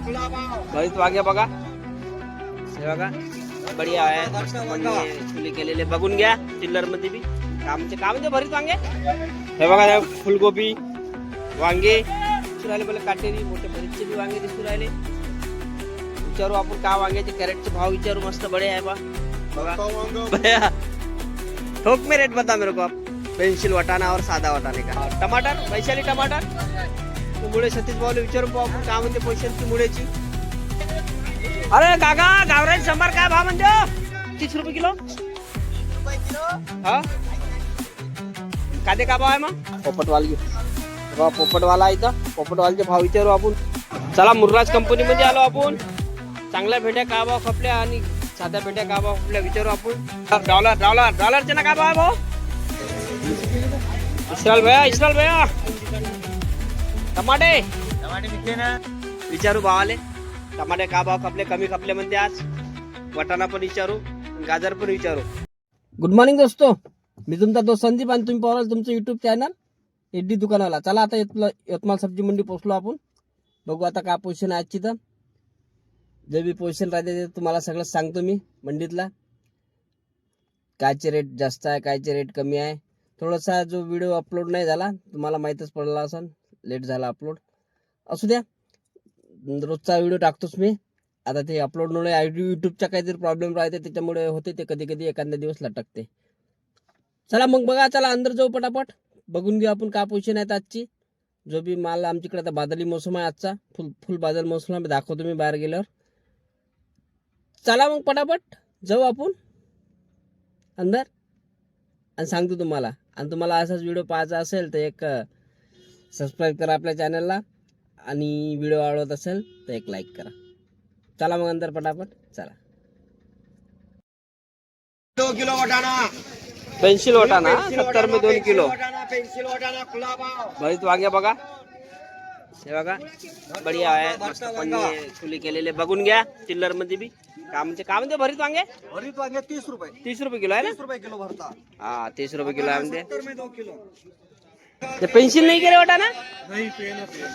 भरीत वांगे बघा, हे बघा बढिया आहे, फुले केलेले बघून घ्या. चिल्लर मध्ये बी कामचे भरीत वांगे. हे बघा फुलगोबी वांगे दिसू राहिले, मला काटेरी मोठे भरीतचे बी वांगे दिसू राहिले. विचारू आपण का वांग्याचे कॅरेटचे भाव विचारू. मस्त बडे आहे बघा. ठोक में रेट बता मेरे को आप. पेंसिल वटाना और साधा वटाने का. टमाटर वैशाली टमाटर मुळे सतीश भाऊला विचारून पाहू आपण काय म्हणते पैशांची मुळेची. अरे काका गावरान शंभर काय भाव म्हणतो. 30 रुपये किलो. हा कांदे का भाव आहे मग. पोपटवाल घेऊ, पोपटवाला इथं पोपटवालचे भाव विचारू आपण. चला मुर्राज कंपनी मध्ये आलो आपण. चांगल्या भेंड्या का भाव खपल्या आणि साध्या भेंड्या का भाव खपल्या विचारू आपण. डॉलरचे ना का भाव भाऊ. इस्रायल भैया टमाटे विकते ना विचारू भावाले. टमाटे का भाव खपले, कमी खपले म्हणते आज. वटाणा पण विचारू, गाजर पण विचारू. गुड मॉर्निंग दोस्तो, मी तुमचा दोस्त संदीप आणि तुम्ही पाहाल तुमचं युट्यूब चॅनल एडी दुकानाला. चला आता यवतमाळ सब्जी मंडी पोहोचलो आपण. बघू आता काय पोझिशन आहे आजची. तर जे बी पोझिशन राहते ते तुम्हाला सगळं सांगतो मी. मंडीतला कायचे रेट जास्त आहे, कायचे रेट कमी आहे. थोडासा जो व्हिडिओ अपलोड नाही झाला तुम्हाला माहीतच पडला असेल, लेट झाला अपलोड. असू द्या, रोजचा व्हिडिओ टाकतोच मी. आता ते अपलोडमुळे यूट्यूबचा काहीतरी प्रॉब्लेम राहते, त्याच्यामुळे होते ते कधी कधी एखाद्या दिवस लटकते. चला मग बघा, चला अंदर जाऊ पटापट. बघून घेऊ आपण काय पोझिशन आहे आजची. जो बी माल आमच्याकडे आता बादली मोसम आहे आजचा, फुल बादल मोसम आहे. दाखवतो मी बाहेर गेल्यावर. चला मग पटापट जाऊ आपण अंदर आणि सांगतो तुम्हाला. आणि तुम्हाला असाच व्हिडिओ पाहायचा असेल तर एक सबस्क्राईब करा आपल्या चॅनलला, आणि व्हिडिओ आवडत असेल तर एक लाईक करा. चला मग अंदर पटापट चला. 2 किलो वटाणा, पेन्सिल वटाणा 70 में 2 किलो. पेन्सिल वटाणा खुला भाव. भरीत वांगे बघा, हे बघा बढिया आहे, मस्त पन्नी फुले केलेले बघून घ्या. चिल्लर मध्ये बी कामचे भरीत वांगे. भरीत वांगे 30 रुपये. 30 रुपये किलो आहे ना. 30 रुपये किलो भरता. हा 30 रुपये किलो आहे म्हणजे. 70 में 2 किलो. ते पेन्सिल नहीं केले वटाणा, नहीं पेन है पेन.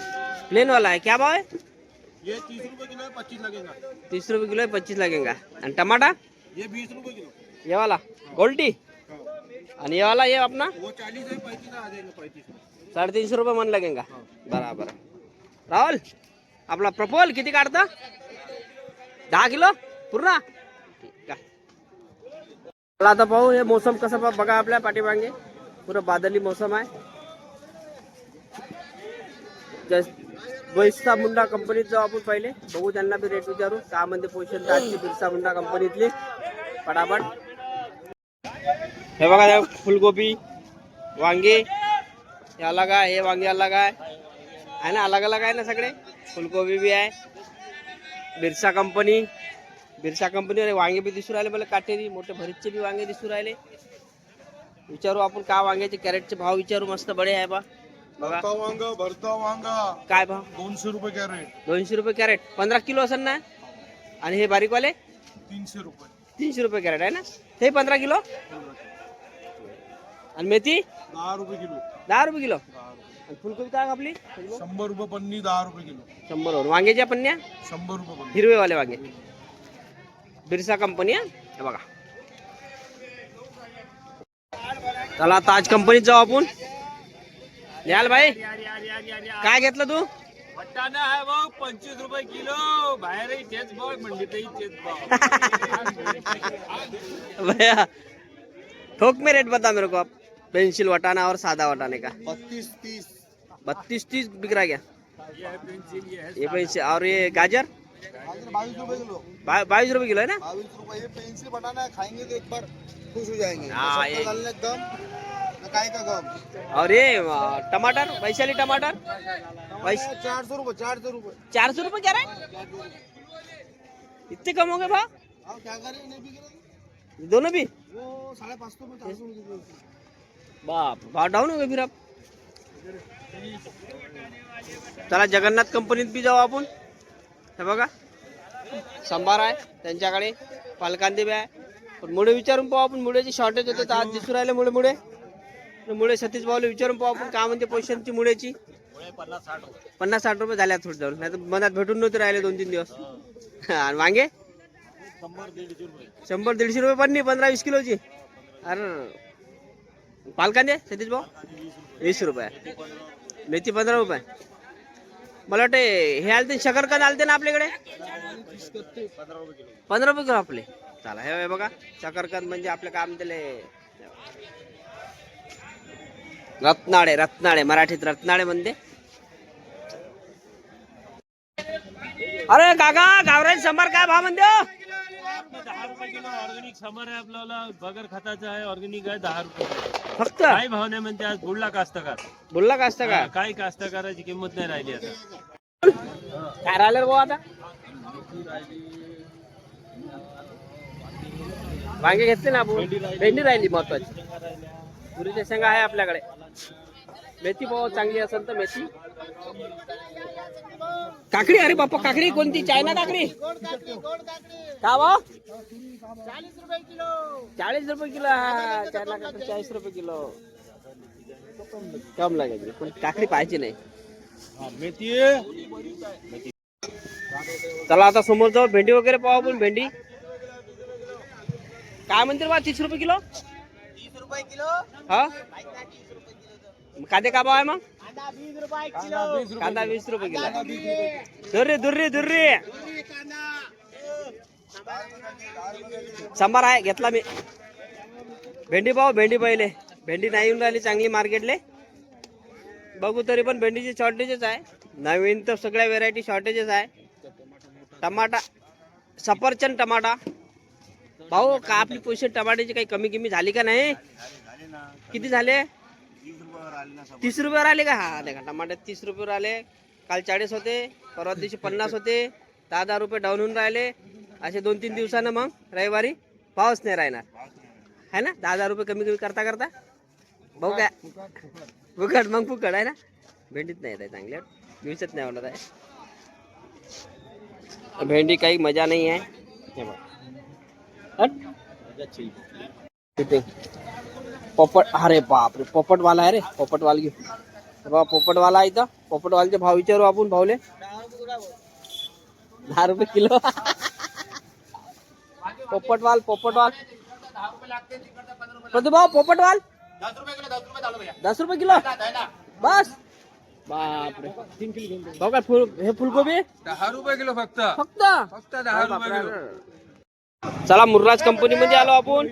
प्लेन वाला है. क्या भाव है. ये 30 रुपए किलो है, 25 लगेगा. 30 रुपये किलो है, 25 लगेगा. आणि टमाटा ये 20 रुपए किलो. ये वाला गोल्टी. आणि ये वाला ये अपना वो 40 है, 35 आ जाएगा. 35 350 रुपये मन लगेगा. बराबर. राहुल आपला प्रपोल किती काढता. 10 किलो पूर्ण. ठीक आहे. चला आता पाहू हे मोसम कसं बघा. आपल्या पाठीमागे पुरं बादली मोसम आहे. बिरसा मुंडा कंपनीत जाऊ आपण पहिले. बघू त्यांना बी रेट विचारू का म्हणते पोझिशन आजची बिरसा मुंडा कंपनीतली. फटाफट हे बघा फुलगोबी वांगे हे अलग आहे, हे वांगे अलग आहे ना, अलग अलग आहे ना सगळे. फुलगोबी बी आहे. बिरसा कंपनी अरे वांगे बी दिसू राहिले मला काटेरी मोठे भरीतचे बी वांगे दिसू राहिले. विचारू आपण का वांग्याचे कॅरेटचे भाव विचारू. मस्त बडे आहे बा. बघा भरता वांगा काय भाव. 200 रुपये कॅरेट. 200 रुपये कॅरेट. 15 किलो असेल ना. आणि हे बारीकवाले 300 रुपये. 300 रुपये कॅरेट आहे ना. ते 15 किलो. आणि मेथी 10 रुपये किलो. 10 रुपये किलो. आणि फुलकोबी काय आपली 100 रुपये पन्नी. 10 रुपये किलो. 100 वर. वांग्याच्या पन्न्या 100 रुपये पन्नी. हिरवेवाले वांगे बिरसा कंपनी आहे. हे बघा. चला ताज कंपनीत जाऊ आपण. निहाल भाई काय घेतलं तू. वटाणा आहे भाऊ 25 रुपये किलो. बाहेरही तेच भाव, मंडीतही तेच भाव. भैया ठोक में रेट बता मेरे को आप. पेंसिल वटाना और सादा वटाने का 32-30. 32-30 बिक रहा क्या. ये है पेंसिल, ये पेंसिल और ये गाजर 22 रुपए किलो. 22 रुपये किलो है ना. 22 रुपए. ये पेंसिल बनाना है, खाएंगे तो एक बार खुश हो जाएंगे. हाँ, ये- डालने दम काय का गम. और ये टमाटर वैशाली टमाटर 400 रुपए. 400 रुपए. 400 रुपये क्या रहे. इतने कम हो गए भाव. आप क्या करें, नहीं बिक रहे दोनों भी वो 550 में 400 रुपए. बाप भाव डाऊन हो गए फिर आप. चला जगन्नाथ कंपनीत बी जाऊ आपण. हे बघा संभार आहे त्यांच्याकडे. पालकांदे बी आहे. पण मुळे विचारून पाहू आपण. मुळेची शॉर्टेज होते तर आज दिसू राहिले मुळे. मुळे सतीश भाऊला विचारून पाहू आपण काय म्हणते पोझिशनची मुळेची. 50-60 रुपये झाले थोडे जाऊन, नाही तर मनात भेटून नव्हते राहिले 2-3 दिवस. आणि वांगे 100-150 रुपये पन्नी 15-20 किलोची. अरे पालकांदे सतीश भाऊ 20 रुपये, मेथी 15 रुपये. मला वाटते हे आलते शकरकंद आलते ना आपल्याकडे 15 रुपये किलो आपले. चला हे बघा शकरकंद म्हणजे आपलं काम त्याले रत्नाळे मराठीत रत्नाळे म्हणते. अरे काका गावरान शंभर काय भाव म्हणते 10 रुपये किलो ऑर्गॅनिक समर आहे आपल्याला, बगर खताचं आहे, ऑर्गॅनिक आहे 10 रुपये फक्त. काय भाव नाही म्हणते आज. बुडला कास्तकार, बोलला का असतं का काय कास्तकाराची किंमत नाही राहिली आता. काय राहिलं भाऊ आता. वांगे घेतले ना आपण, भेंडी राहिली महत्वाची, तुरीच्या शेंगा आहे आपल्याकडे, मेथी पाव चांगली असेल तर मेथी. काकडी, अरे बाप्पा काकडी कोणती, चायना काकडी का भाव 40 रुपये किलो. हा चायना काकडी 40 रुपये किलो कम लागेल, पण काकडी पाहिजे नाही. चला आता समोर जाऊ, भेंडी वगैरे पाहू आपण. भेंडी काय म्हणते बा 30 रुपये किलो. 30 रुपये किलो. हा कांदे का भाव आहे मग. कांदा 20 रुपये किलो. कांदा 20 रुपये किलो. दुर्री सांबार आहे घेतला मी. भेंडी पाहू, भेंडी पहिले, भेंडी नाही येऊन राहिली चांगली मार्केटले. बघू तरी पण भेंडीची शॉर्टेजेस आहे. नवीन तर सगळ्या व्हेरायटी शॉर्टेजेस आहे. टमाटा सफरचंद टमाटा भाऊ का आपली पोझिशन टमाट्याची काही कमी किमी झाली का नाही. किती झाले 30 रुपयावर आले का. हा देखा टमाटे 30 रुपयावर आले. काल 40 होते, परवा दिवशी 50 होते, 10 रुपये डाऊन होऊन राहिले. असे 2-3 दिवसानं मग रविवारी पाऊस नाही राहणार है ना. 10 रुपये कमी करता भाऊ काय फुकट मग फुकट आहे ना. भेंडीत नाही येत आहे चांगल्या दिवसात नाही आवडत आहे भेंडी, काही मजा नाही आहे. हे बघ पोपट, अरे बापरे पोपटवाला आहे रे, पोपटवाल घेऊ बाबा. पोपटवाला आहे इथं, पोपटवालचे भाव विचारू आपण. भावले 10 रुपये किलो. पोपटवाल भाऊ पोपटवाल 10 रुपये किलो बस. बापरे भाऊ काय हे फुलकोबी 10 रुपये किलो फक्त 10 रुपये किलो. चला मुर्राज कंपनी मध्ये आलो आपण.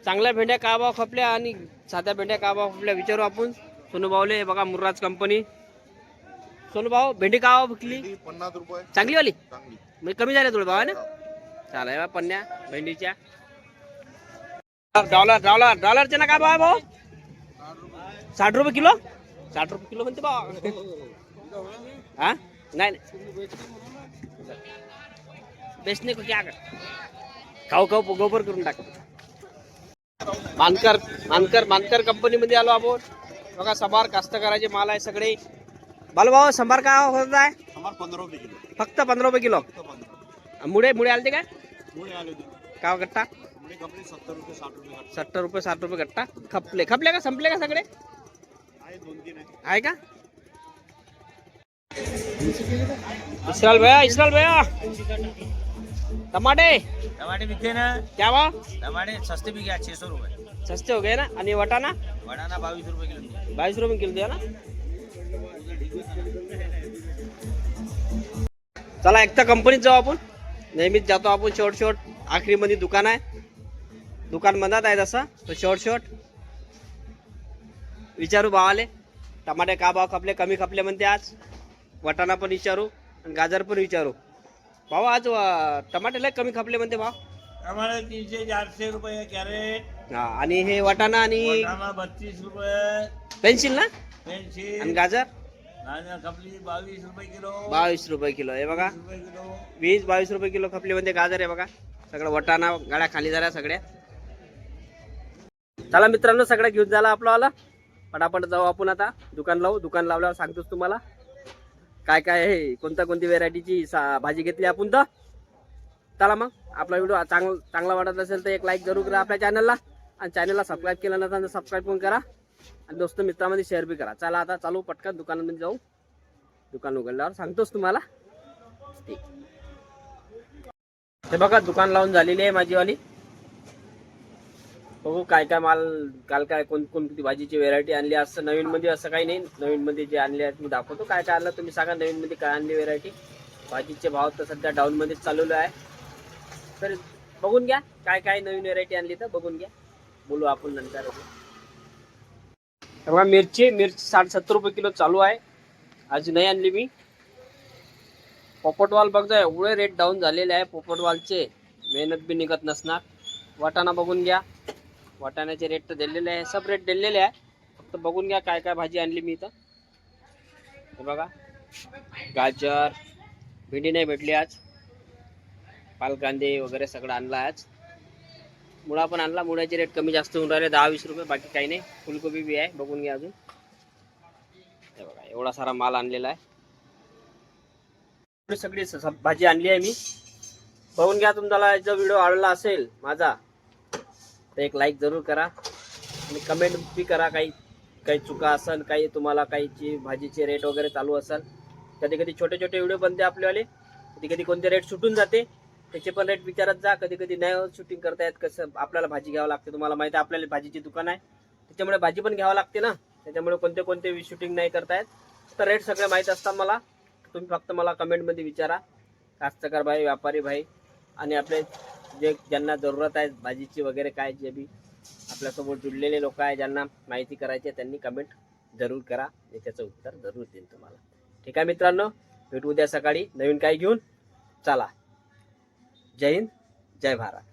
चांगल्या भेंड्या का भाव खपल्या आणि साध्या भेंड्या का भाव खपल्या विचारू आपण. सोनू भाऊले बघा मुर्राज कंपनी. सोनू भाऊ भेंडी का भाव विकली 50 रुपये चांगली वाली, चांगली. म्हणजे कमी झाले थोडे भाव आहे ना. चालेल पन्न्या भेंडीच्या. डॉलरच्या ना काय भाव आहे भाऊ 60 रुपये किलो. 60 रुपये किलो म्हणते भाऊ. हा नाही बेचने को क्या कर खाऊ गोबर करून टाक. मानकर कंपनी मध्ये आलो आपण. बघा संभार कास्तकाराचे माल आहे सगळे. भाऊ संभार का होत आहे 15 रुपये किलो. फक्त 15 रुपये किलो. मुळे आलते काय का गट्टा 70 रुपये 60 रुपये 70 रुपये 60 रुपये गट्टा. खपले का संपले का सगळे आहे का. इसराल भैया टमाटे बिके ना. क्या भाव. टमाटे सस्ते भी गया 600 रुपये. सस्ते हो गए ना. आणि वटाणा 22 रुपये किलो. 22 रुपये किलो द्या ना. चला एकता कंपनीत जाऊ आपण. नेहमीच जातो आपण शॉर्ट आखरी मध्ये दुकान आहे. दुकान मधात आहे तसं तो शॉर्ट विचारू भावाले. टमाटे का भाव खपले, कमी खपले म्हणते आज. वटाणा पण विचारू आणि गाजर पण विचारू. भाऊ आज टमाटे लय कमी खपले म्हणते भाव. टमाटे 300-400 रुपये कॅरेट. हा आणि हे वटाणा आणि 32 रुपये. पेन्सिल ना. पेन्सिल आणि गाजर खपली 22 रुपये किलो. 22 रुपये किलो. हे बघा 20-22 रुपये किलो खपले म्हणते गाजर. आहे बघा सगळं वटाणा गाड्या खाली झाल्या सगळ्या. चला मित्रांनो सगळं घेऊन झाला आपलं. पटापट जाऊ आपण आता. दुकान लावू. दुकान लावल्यावर सांगतोच तुम्हाला काय आहे, कोणती व्हेरायटीची भाजी घेतली आपण. तर चला मग आपला व्हिडिओ चांगला वाटत असेल तर एक लाईक जरूर करा आपल्या चॅनलला. आणि चॅनलला सबस्क्राईब केलं नसेल तर सबस्क्राईब पण करा. आणि दोस्त मित्रांमध्ये शेअर बी करा. चला आता चालू पटकन दुकानामध्ये जाऊ. दुकान उघडल्यावर सांगतोच तुम्हाला. ठीक. हे बघा दुकान लावून झालेली आहे माझीवाली. बघू काय काय माल, काल काय कोणती भाजीची व्हेरायटी आणली. असं नवीन मध्ये असं काही नाही. नवीन मध्ये जे आणले आहेत मी दाखवतो. काय काय आणलं तुम्ही सांगा. नवीन मध्ये काय आणली व्हेरायटी. भाजीचे भाव तर सध्या डाऊन मध्येच चालवले आहे. तर बघून घ्या काय काय नवीन व्हेरायटी आणली तर बघून घ्या. बोलू आपण नंतर. बघा मिरची 60-70 रुपये किलो चालू आहे. आज नाही आणली मी. पोपटवाल बघा एवढे रेट डाऊन झालेले आहे पोपटवालचे. मेहनत बी निघत नसणार. वाटाणा बघून घ्या. वाटाण्याचे रेट तर दिलेले आहे. सब रेट दिलेले आहे. फक्त बघून घ्या काय काय भाजी आणली मी इथं. हे बघा गाजर, भेंडी नाही भेटली आज. पालकांदे वगैरे सगळं आणलं आज. मुळा पण आणला. मुळ्याचे रेट कमी जास्त होऊन राहिले 10-20 रुपये. बाकी काही नाही. फुलकोबी बी आहे बघून घ्या अजून. हे बघा एवढा सारा माल आणलेला आहे. सगळी भाजी आणली आहे मी. बघून घ्या. तुम्हाला जर व्हिडिओ आवडला असेल माझा तर एक लाईक जरूर करा आणि कमेंट बी करा. काही चुका असेल, काही तुम्हाला काहीची भाजीचे रेट वगैरे चालू असेल. कधी कधी छोटे छोटे व्हिडिओ बनते आपल्यावाले. कधी कधी कोणते रेट सुटून जाते त्याचे पण रेट विचारत जा. कधी कधी नाही शूटिंग करता येत. कसं आपल्याला भाजी घ्यावं लागते. तुम्हाला माहिती आहे आपल्याला भाजीची दुकान आहे त्याच्यामुळे भाजी पण घ्यावं लागते ना. त्याच्यामुळे कोणते कोणते शूटिंग नाही करता येत. तर रेट सगळे माहीत असतात मला. तुम्ही फक्त मला कमेंटमध्ये विचारा. कास्तकार भाई, व्यापारी भाई आणि आपले जे ज्यांना जरूरत आहे भाजीची वगैरे काय जे बी आपल्यासोबत जुळलेले लोक आहे ज्यांना माहिती करायची आहे त्यांनी कमेंट जरूर करा. मी त्याचं उत्तर जरूर देईन तुम्हाला. ठीक आहे मित्रांनो, भेटू उद्या सकाळी नवीन काही घेऊन. चला, जय हिंद, जय भारत.